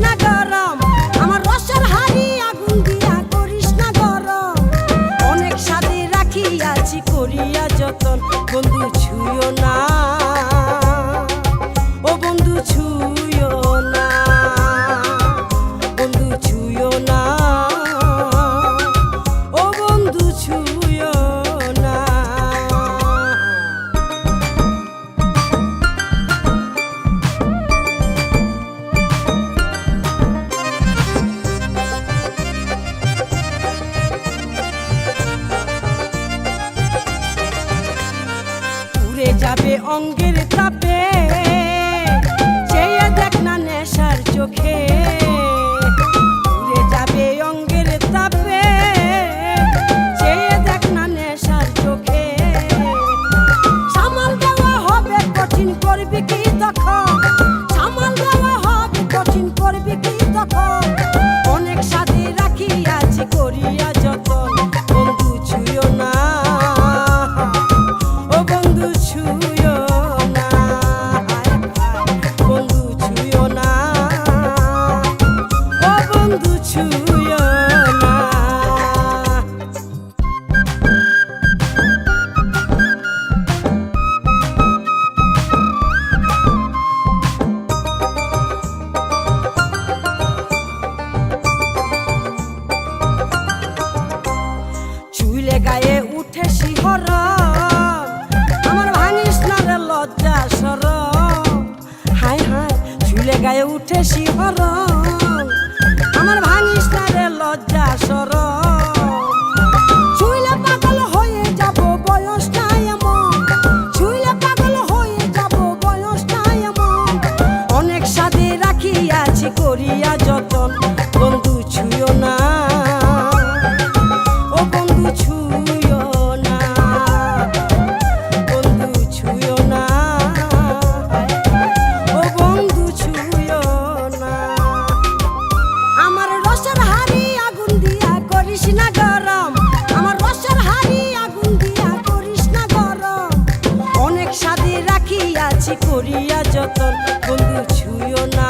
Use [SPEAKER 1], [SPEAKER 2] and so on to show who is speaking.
[SPEAKER 1] না গরম, আমার রসের হাড়ি আগুন দিয়া করিস না গরম। অনেক স্বাদে রাখিয়াছি করিয়া যতন, বন্ধু ছুঁয়ো না, ও বন্ধু ছুঁয়ো না, বন্ধু ছুঁয়ো না, ও বন্ধু ছুঁয়ো না। উড়ে যাবে অঙ্গের তাপে, চেয়ে দেখ না নেশার চোখে। উড়ে যাবে অঙ্গের তাপে, চেয়ে দেখ না নেশার চোখে। সামাল দেওয়া হবে কঠিন, করবি কি তখন? সামাল দেওয়া হবে কঠিন, করবি কি তখন? অনেক সাথে রাখিয়াছি করিয়া যতন, বন্ধু ছুঁয়ো না, ও বন্ধু ছুঁয়ো না, বন্ধু ছুঁয়ো না, ও বন্ধু ছুঁয়ো না। ছুঁইলে গায়ে উঠে শিহরণ, আমার ভাঙিস না রে লজ্জা শরম। হায় হায়, ছুঁইলে গায়ে উঠে শিহরণ, আমার ভাঙিস না রে লজ্জা শরম। ছুঁইলে পাগল হয়ে যাব, বয়স নাই এমন। ছুঁইলে পাগল হয়ে যাব, বয়স নাই এমন। অনেক স্বাদে রাখিয়াছি করিয়া যতন, বন্ধু ছুঁয়ো না, ও বন্ধু ছুঁয়ো না, বন্ধু ছুঁয়ো না, ও বন্ধু ছুঁয়ো না। আমার রসের হাড়ি আগুন দিয়া করিস না গরম, আমার রসের হাড়ি আগুন দিয়া করিস না গরম। অনেক স্বাদে রাখিয়াছি করিয়া যতন, বন্ধু ছুঁয়ো না।